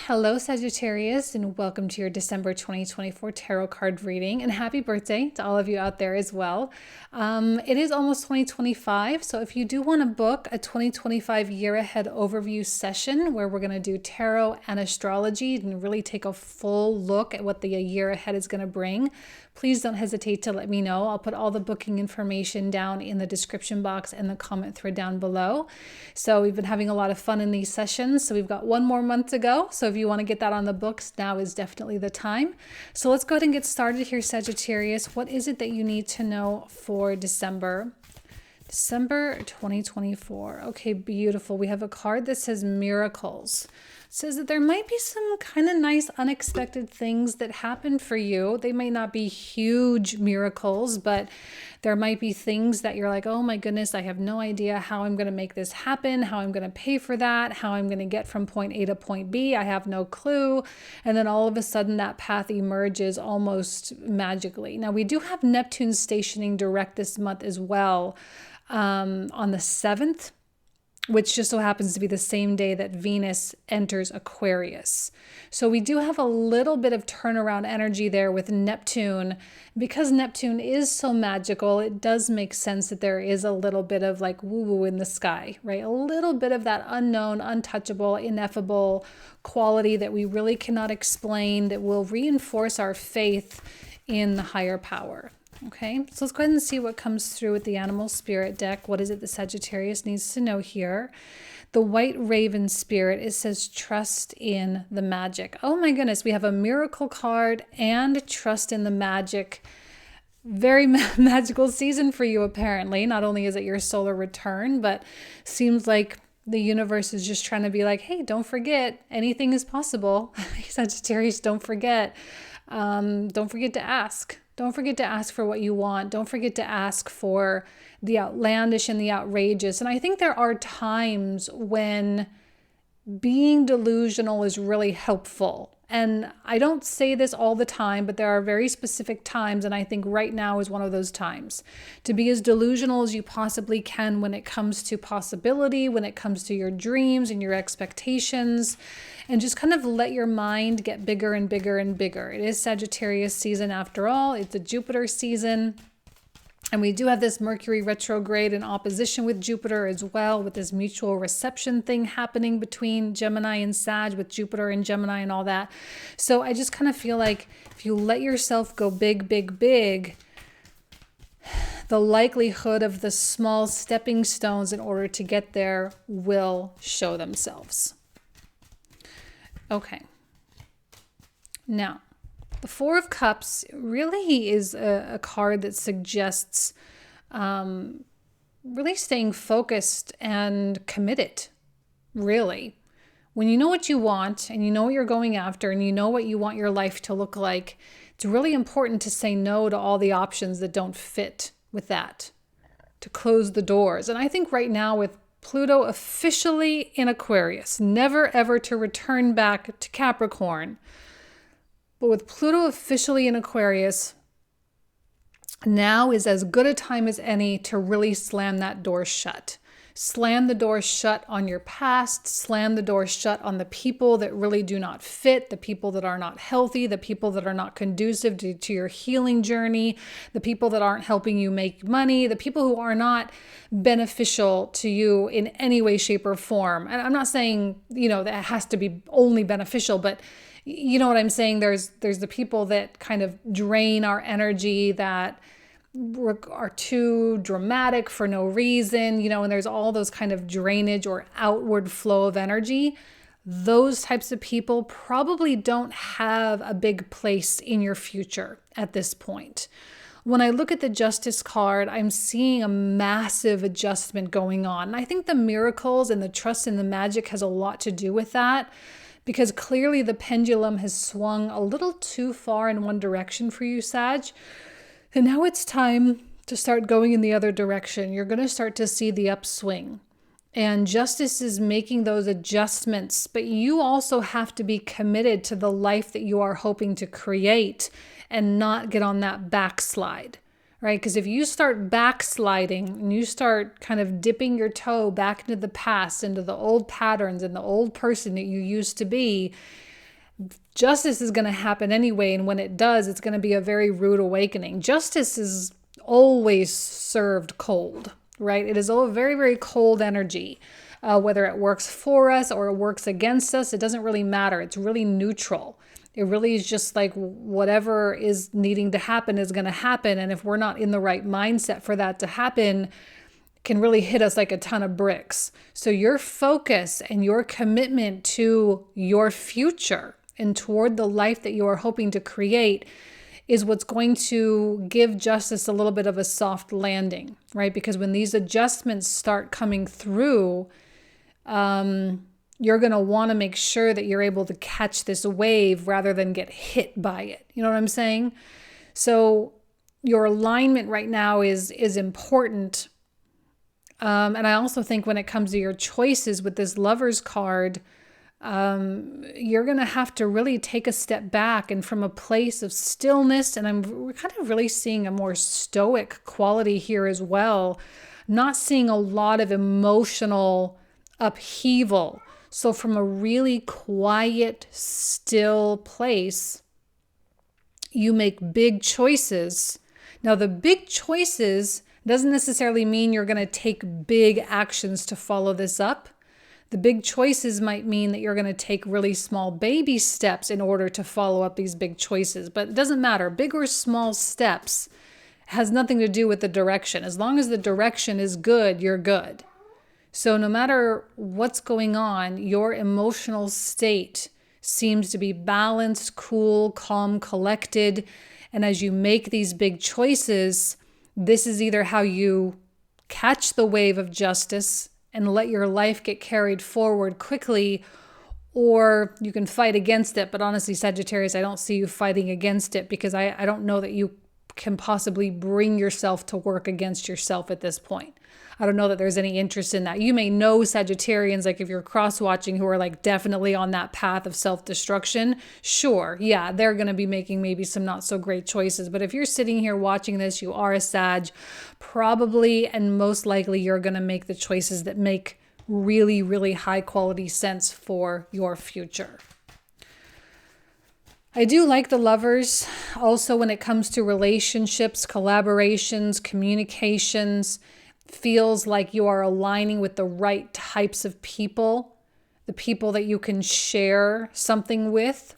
Hello Sagittarius, and welcome to your December 2024 tarot card reading, and happy birthday to all of you out there as well. It is almost 2025, so if you do want to book a 2025 year ahead overview session where we're going to do tarot and astrology and really take a full look at what the year ahead is going to bring, please don't hesitate to let me know. I'll put all the booking information down in the description box and the comment thread down below. So we've been having a lot of fun in these sessions, so we've got one more month to go. So if you want to get that on the books, now is definitely the time. So let's go ahead and get started here, Sagittarius. What is it that you need to know for December 2024? Okay, beautiful. We have a card that says miracles. It says that there might be some kind of nice unexpected things that happen for you. They might not be huge miracles, but there might be things that you're like, oh my goodness, I have no idea how I'm going to make this happen, how I'm going to pay for that, how I'm going to get from point A to point B. I have no clue. And then all of a sudden that path emerges almost magically. Now we do have Neptune stationing direct this month as well, on the 7th. Which just so happens to be the same day that Venus enters Aquarius. So we do have a little bit of turnaround energy there with Neptune. Because Neptune is so magical, it does make sense that there is a little bit of like woo-woo in the sky, right? A little bit of that unknown, untouchable, ineffable quality that we really cannot explain that will reinforce our faith in the higher power. Okay, so let's go ahead and see what comes through with the animal spirit deck. What is it the Sagittarius needs to know here? The white raven spirit, it says trust in the magic. Oh my goodness, we have a miracle card and trust in the magic. Very magical season for you apparently. Not only is it your solar return, but seems like the universe is just trying to be like, hey, don't forget, anything is possible. Sagittarius, don't forget. Don't forget to ask. Don't forget to ask for what you want. Don't forget to ask for the outlandish and the outrageous. And I think there are times when being delusional is really helpful. And I don't say this all the time, but there are very specific times, and I think right now is one of those times. To be as delusional as you possibly can when it comes to possibility, when it comes to your dreams and your expectations, and just kind of let your mind get bigger and bigger and bigger. It is Sagittarius season after all. It's a Jupiter season. And we do have this Mercury retrograde in opposition with Jupiter as well, with this mutual reception thing happening between Gemini and Sag, with Jupiter and Gemini and all that. So I just kind of feel like if you let yourself go big, big, big, the likelihood of the small stepping stones in order to get there will show themselves. Okay. Now, the Four of Cups really is a card that suggests really staying focused and committed, really. When you know what you want and you know what you're going after and you know what you want your life to look like, it's really important to say no to all the options that don't fit with that, to close the doors. And I think right now with Pluto officially in Aquarius, never ever to return back to Capricorn, but with Pluto officially in Aquarius, now is as good a time as any to really slam that door shut. Slam the door shut on your past, slam the door shut on the people that really do not fit, the people that are not healthy, the people that are not conducive to your healing journey, the people that aren't helping you make money, the people who are not beneficial to you in any way, shape, or form. And I'm not saying, that it has to be only beneficial, but you know what I'm saying? There's the people that kind of drain our energy, that are too dramatic for no reason, and there's all those kind of drainage or outward flow of energy. Those types of people probably don't have a big place in your future at this point. When I look at the Justice card, I'm seeing a massive adjustment going on. And I think the miracles and the trust in the magic has a lot to do with that, because clearly the pendulum has swung a little too far in one direction for you, Sag. And now it's time to start going in the other direction. You're going to start to see the upswing. And Justice is making those adjustments, but you also have to be committed to the life that you are hoping to create and not get on that backslide, right? Because if you start backsliding and you start kind of dipping your toe back into the past, into the old patterns and the old person that you used to be, justice is going to happen anyway. And when it does, it's going to be a very rude awakening. Justice is always served cold, right? It is a very, very cold energy. Whether it works for us or it works against us, it doesn't really matter. It's really neutral. It really is just like whatever is needing to happen is going to happen. And if we're not in the right mindset for that to happen, it can really hit us like a ton of bricks. So your focus and your commitment to your future and toward the life that you are hoping to create is what's going to give justice a little bit of a soft landing, right? Because when these adjustments start coming through, you're going to want to make sure that you're able to catch this wave rather than get hit by it. You know what I'm saying? So your alignment right now is important. And I also think when it comes to your choices with this Lover's card, you're going to have to really take a step back and from a place of stillness. And we're kind of really seeing a more stoic quality here as well. Not seeing a lot of emotional upheaval. So from a really quiet, still place, you make big choices. Now, the big choices doesn't necessarily mean you're going to take big actions to follow this up. The big choices might mean that you're going to take really small baby steps in order to follow up these big choices. But it doesn't matter. Big or small steps has nothing to do with the direction. As long as the direction is good, you're good. So no matter what's going on, your emotional state seems to be balanced, cool, calm, collected. And as you make these big choices, this is either how you catch the wave of justice and let your life get carried forward quickly, or you can fight against it. But honestly, Sagittarius, I don't see you fighting against it because I don't know that you can possibly bring yourself to work against yourself at this point. I don't know that there's any interest in that. You may know Sagittarians, like if you're cross-watching, who are like definitely on that path of self-destruction. Sure, yeah, they're going to be making maybe some not so great choices. But if you're sitting here watching this, you are a Sag, probably and most likely you're going to make the choices that make really, really high quality sense for your future. I do like the Lovers also when it comes to relationships, collaborations, communications. Feels like you are aligning with the right types of people, the people that you can share something with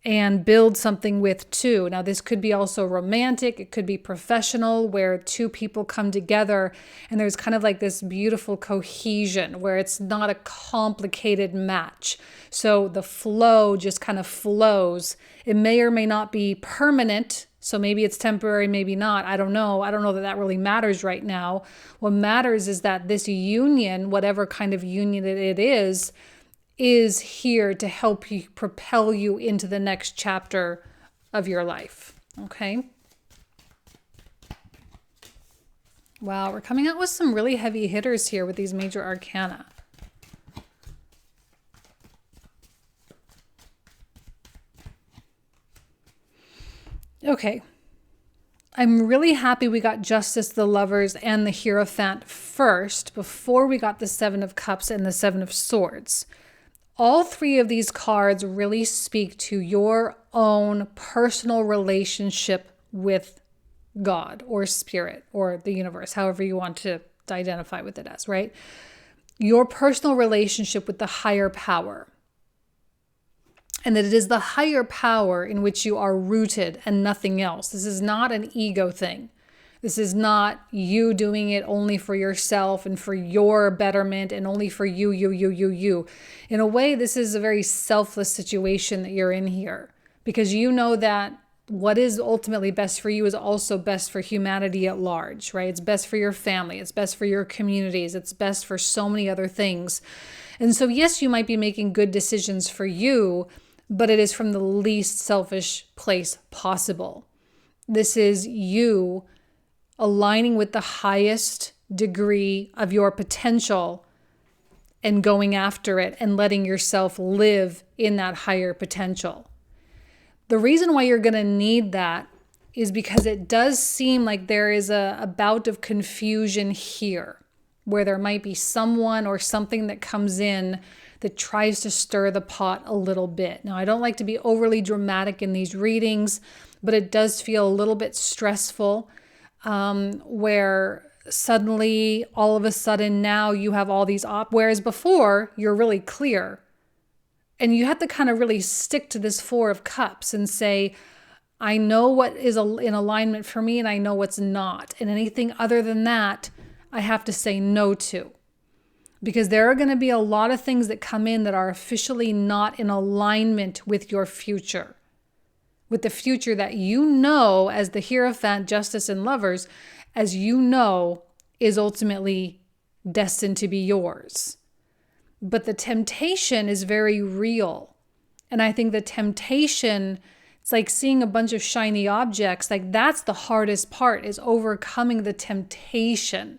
and build something with too. Now, this could be also romantic. It could be professional, where two people come together and there's kind of like this beautiful cohesion where it's not a complicated match. So the flow just kind of flows. It may or may not be permanent. So maybe it's temporary, maybe not. I don't know. I don't know that that really matters right now. What matters is that this union, whatever kind of union it is here to help you propel you into the next chapter of your life. Okay? Wow, we're coming out with some really heavy hitters here with these major arcana. Okay. I'm really happy we got Justice, the Lovers, and the Hierophant first before we got the Seven of Cups and the Seven of Swords. All three of these cards really speak to your own personal relationship with God or spirit or the universe, however you want to identify with it as, right? Your personal relationship with the higher power. And that it is the higher power in which you are rooted and nothing else. This is not an ego thing. This is not you doing it only for yourself and for your betterment and only for you. In a way, this is a very selfless situation that you're in here, because you know that what is ultimately best for you is also best for humanity at large, right? It's best for your family. It's best for your communities. It's best for so many other things. And so, yes, you might be making good decisions for you, but it is from the least selfish place possible. This is you aligning with the highest degree of your potential and going after it and letting yourself live in that higher potential. The reason why you're going to need that is because it does seem like there is a bout of confusion here, where there might be someone or something that comes in that tries to stir the pot a little bit. Now, I don't like to be overly dramatic in these readings, but it does feel a little bit stressful, where suddenly, all of a sudden, now you have all these whereas before, you're really clear. And you have to kind of really stick to this Four of Cups and say, I know what is in alignment for me and I know what's not. And anything other than that, I have to say no to. Because there are going to be a lot of things that come in that are officially not in alignment with your future. With the future that you know as the Hierophant, Justice, and Lovers, as you know, is ultimately destined to be yours. But the temptation is very real. And I think the temptation, it's like seeing a bunch of shiny objects. Like that's the hardest part, is overcoming the temptation,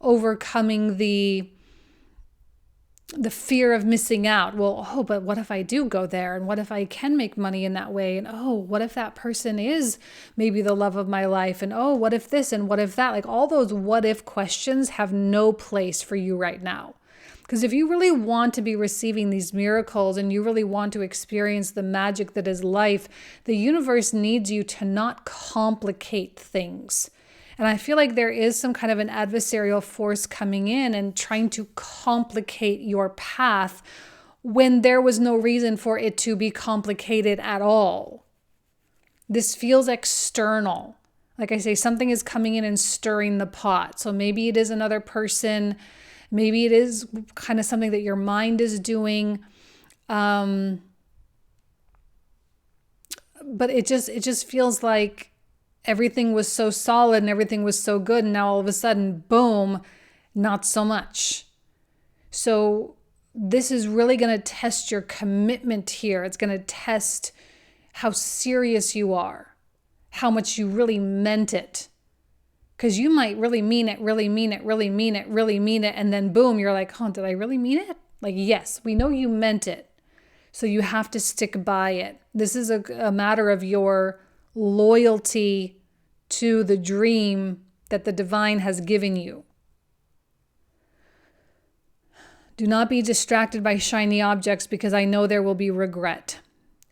overcoming the fear of missing out. Well, oh, but what if I do go there? And what if I can make money in that way? And oh, what if that person is maybe the love of my life? And oh, what if this and what if that? Like all those what if questions have no place for you right now. Because if you really want to be receiving these miracles and you really want to experience the magic that is life, the universe needs you to not complicate things. And I feel like there is some kind of an adversarial force coming in and trying to complicate your path when there was no reason for it to be complicated at all. This feels external. Like I say, something is coming in and stirring the pot. So maybe it is another person. Maybe it is kind of something that your mind is doing. But it just feels like everything was so solid and everything was so good. And now all of a sudden, boom, not so much. So this is really going to test your commitment here. It's going to test how serious you are, how much you really meant it. Because you might really mean it, really mean it, really mean it, really mean it. And then boom, you're like, oh, did I really mean it? Like, yes, we know you meant it. So you have to stick by it. This is a matter of your loyalty to the dream that the divine has given you. Do not be distracted by shiny objects, because I know there will be regret.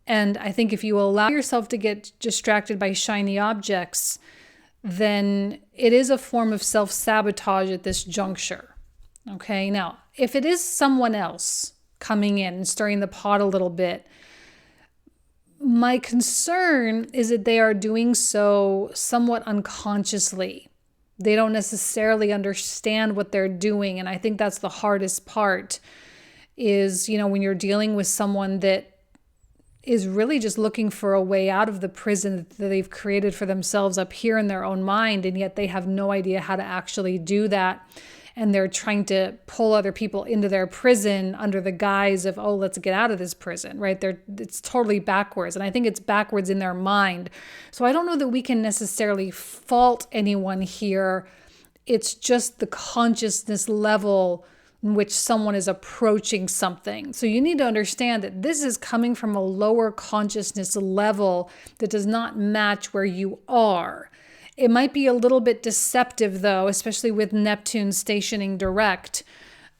And I think if you allow yourself to get distracted by shiny objects, then it is a form of self-sabotage at this juncture. Okay, now, if it is someone else coming in and stirring the pot a little bit, my concern is that they are doing so somewhat unconsciously. They don't necessarily understand what they're doing. And I think that's the hardest part is, when you're dealing with someone that is really just looking for a way out of the prison that they've created for themselves up here in their own mind. And yet they have no idea how to actually do that. And they're trying to pull other people into their prison under the guise of, oh, let's get out of this prison, right? It's totally backwards. And I think it's backwards in their mind. So I don't know that we can necessarily fault anyone here. It's just the consciousness level in which someone is approaching something. So you need to understand that this is coming from a lower consciousness level that does not match where you are. It might be a little bit deceptive, though, especially with Neptune stationing direct.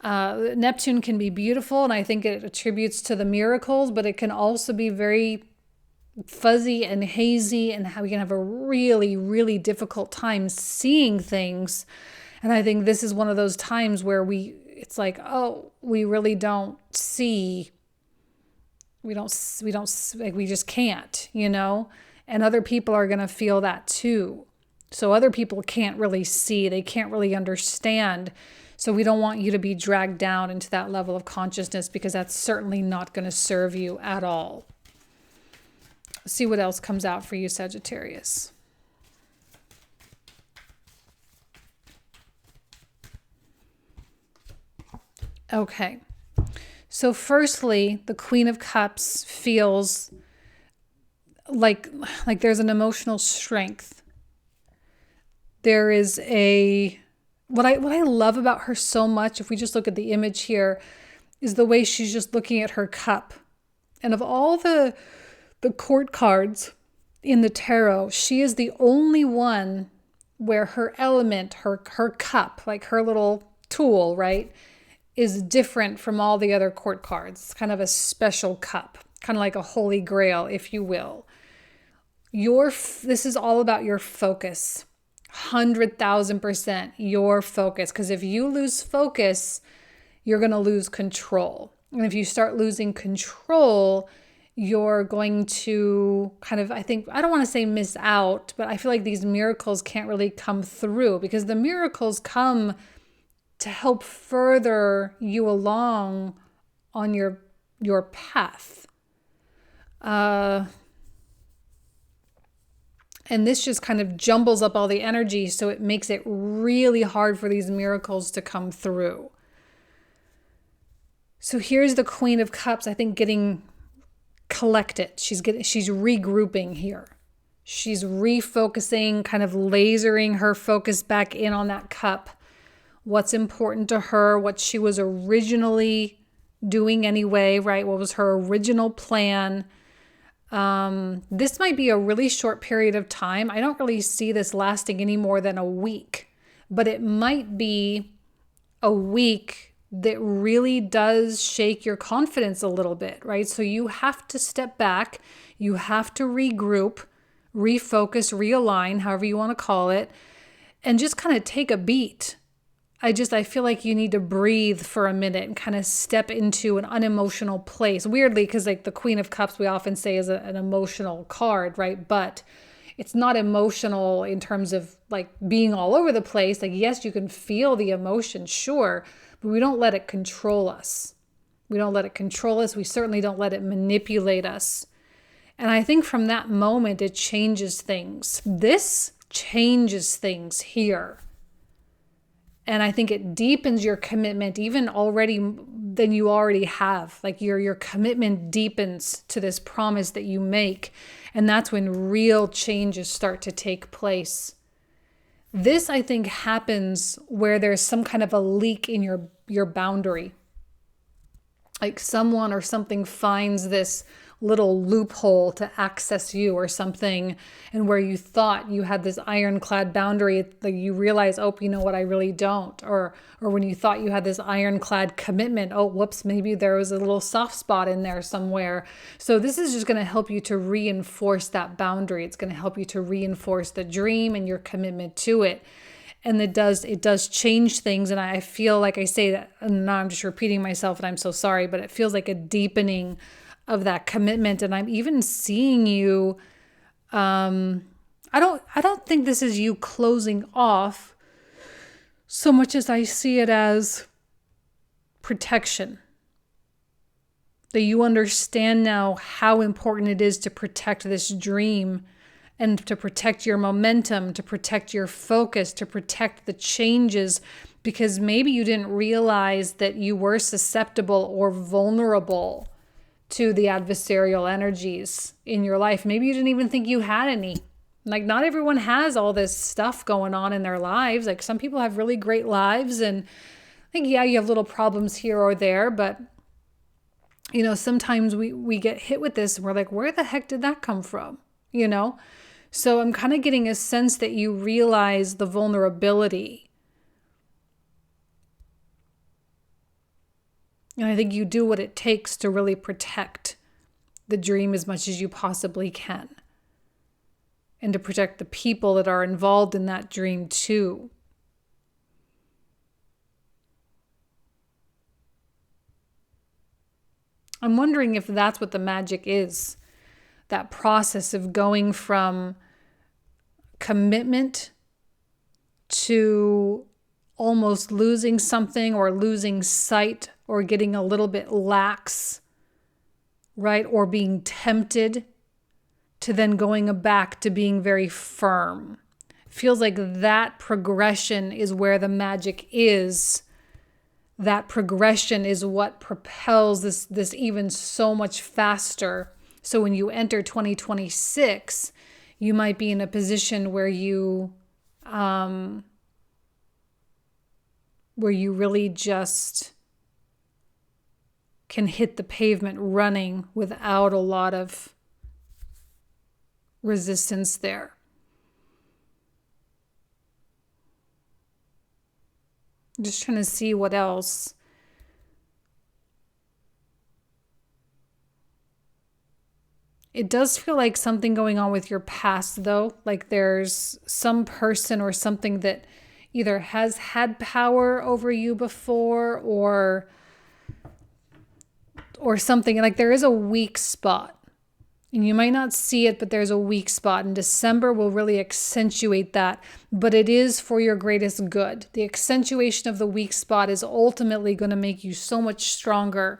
Neptune can be beautiful, and I think it attributes to the miracles, but it can also be very fuzzy and hazy, and how we can have a really, really difficult time seeing things. And I think this is one of those times where it's like, oh, we really don't see. We just can't, and other people are going to feel that too. So other people can't really see, they can't really understand. So we don't want you to be dragged down into that level of consciousness, because that's certainly not going to serve you at all. Let's see what else comes out for you, Sagittarius. Okay. So firstly, the Queen of Cups feels like there's an emotional strength. There is what I love about her so much, if we just look at the image here, is the way she's just looking at her cup. And of all the court cards in the tarot, she is the only one where her element, her cup, like her little tool, right, is different from all the other court cards. It's kind of a special cup, kind of like a holy grail, if you will. This is all about your focus. 100,000% your focus. Because if you lose focus, you're going to lose control. And if you start losing control, you're going to kind of, I don't want to say miss out, but I feel like these miracles can't really come through, because the miracles come to help further you along on your path. And this just kind of jumbles up all the energy, so it makes it really hard for these miracles to come through. So here's the Queen of Cups, I think, getting collected. She's regrouping here. She's refocusing, kind of lasering her focus back in on that cup. What's important to her, what she was originally doing anyway, right? What was her original plan? This might be a really short period of time. I don't really see this lasting any more than a week, but it might be a week that really does shake your confidence a little bit, right? So you have to step back, you have to regroup, refocus, realign, however you want to call it, and just kind of take a beat. I feel like you need to breathe for a minute and kind of step into an unemotional place. Weirdly, because like the Queen of Cups, we often say is an emotional card, right? But it's not emotional in terms of like being all over the place. Like, yes, you can feel the emotion, sure, but we don't let it control us. We don't let it control us. We certainly don't let it manipulate us. And I think from that moment, it changes things. This changes things here. And I think it deepens your commitment even already than you already have. Like your commitment deepens to this promise that you make. And that's when real changes start to take place. This, I think, happens where there's some kind of a leak in your boundary. Like someone or something finds this little loophole to access you or something, and where you thought you had this ironclad boundary, like you realize, oh, you know what, I really don't. Or when you thought you had this ironclad commitment, oh, whoops, maybe there was a little soft spot in there somewhere. So this is just going to help you to reinforce that boundary. It's going to help you to reinforce the dream and your commitment to it. And it does change things. And I feel like I say that, and now I'm just repeating myself, and I'm so sorry, but it feels like a deepening of that commitment. And I'm even seeing you, I don't think this is you closing off so much as I see it as protection. That you understand now how important it is to protect this dream, and to protect your momentum, to protect your focus, to protect the changes, because maybe you didn't realize that you were susceptible or vulnerable to the adversarial energies in your life. Maybe you didn't even think you had any. Like, not everyone has all this stuff going on in their lives. Like, some people have really great lives, and I think, yeah, you have little problems here or there, but you know, sometimes we get hit with this and we're like, where the heck did that come from? You know? So I'm kind of getting a sense that you realize the vulnerability. And I think you do what it takes to really protect the dream as much as you possibly can. And to protect the people that are involved in that dream too. I'm wondering if that's what the magic is. That process of going from commitment to almost losing something, or losing sight, or getting a little bit lax, right? Or being tempted, to then going back to being very firm. It feels like that progression is where the magic is. That progression is what propels this even so much faster. So when you enter 2026, you might be in a position where you really just can hit the pavement running without a lot of resistance there. I'm just trying to see what else It does feel like something going on with your past, though. Like there's some person or something that either has had power over you before or something. Like there is a weak spot. And you might not see it, but there's a weak spot. And December will really accentuate that. But it is for your greatest good. The accentuation of the weak spot is ultimately going to make you so much stronger.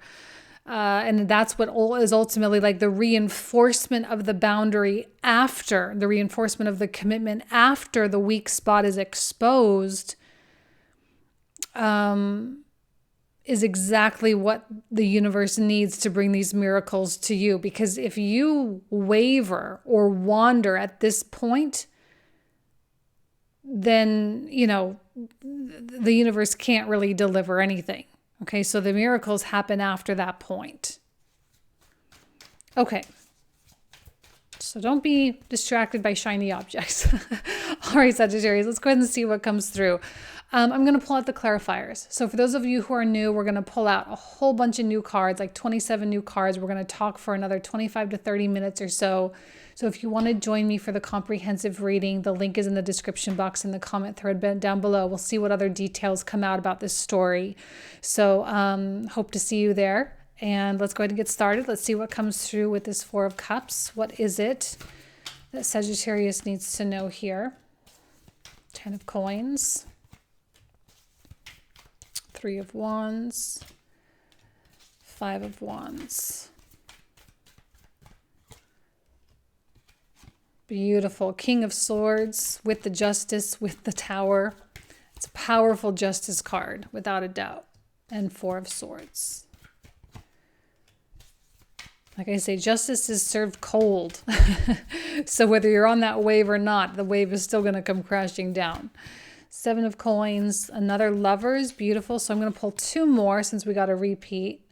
And that's what is ultimately like the reinforcement of the boundary after the reinforcement of the commitment after the weak spot is exposed. Is exactly what the universe needs to bring these miracles to you. Because if you waver or wander at this point, then, the universe can't really deliver anything. Okay, so the miracles happen after that point. Okay. So don't be distracted by shiny objects. All right, Sagittarius, let's go ahead and see what comes through. I'm going to pull out the clarifiers. So for those of you who are new, we're going to pull out a whole bunch of new cards, like 27 new cards. We're going to talk for another 25 to 30 minutes or so. So if you want to join me for the comprehensive reading, the link is in the description box in the comment thread down below. We'll see what other details come out about this story. So hope to see you there. And let's go ahead and get started. Let's see what comes through with this Four of Cups. What is it that Sagittarius needs to know here? 10 of Coins. 3 of Wands. 5 of Wands. Beautiful. King of Swords with the Justice, with the Tower. It's a powerful Justice card, without a doubt. And 4 of Swords. Like I say, justice is served cold. So whether you're on that wave or not, the wave is still going to come crashing down. 7 of Coins, another Lovers, beautiful. So I'm going to pull 2 more since we got a repeat.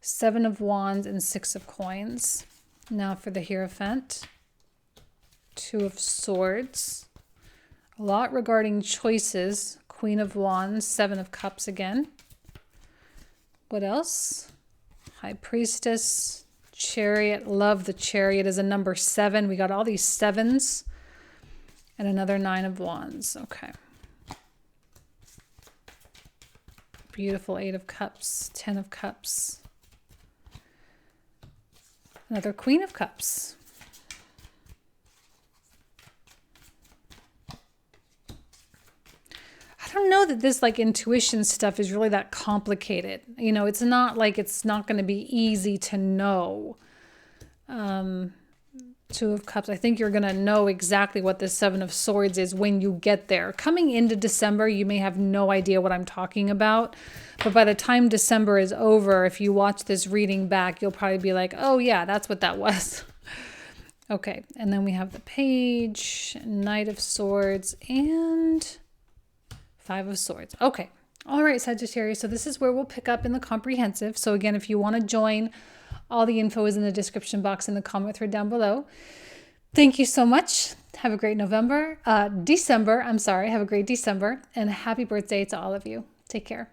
7 of Wands and 6 of Coins. Now for the Hierophant. 2 of Swords. A lot regarding choices. Queen of Wands, 7 of Cups again. What else? High Priestess. Chariot, love the Chariot as a number 7. We got all these 7s. And another 9 of Wands. Okay. Beautiful 8 of Cups, 10 of Cups. Another Queen of Cups. I don't know that this intuition stuff is really that complicated. It's not like it's not going to be easy to know. 2 of Cups. I think you're going to know exactly what the 7 of Swords is when you get there. Coming into December, you may have no idea what I'm talking about. But by the time December is over, if you watch this reading back, you'll probably be like, oh yeah, that's what that was. Okay. And then we have the Page, Knight of Swords, and 5 of Swords. Okay. All right, Sagittarius. So this is where we'll pick up in the comprehensive. So again, if you want to join, all the info is in the description box in the comment thread down below. Thank you so much. Have a great December. I'm sorry. Have a great December and happy birthday to all of you. Take care.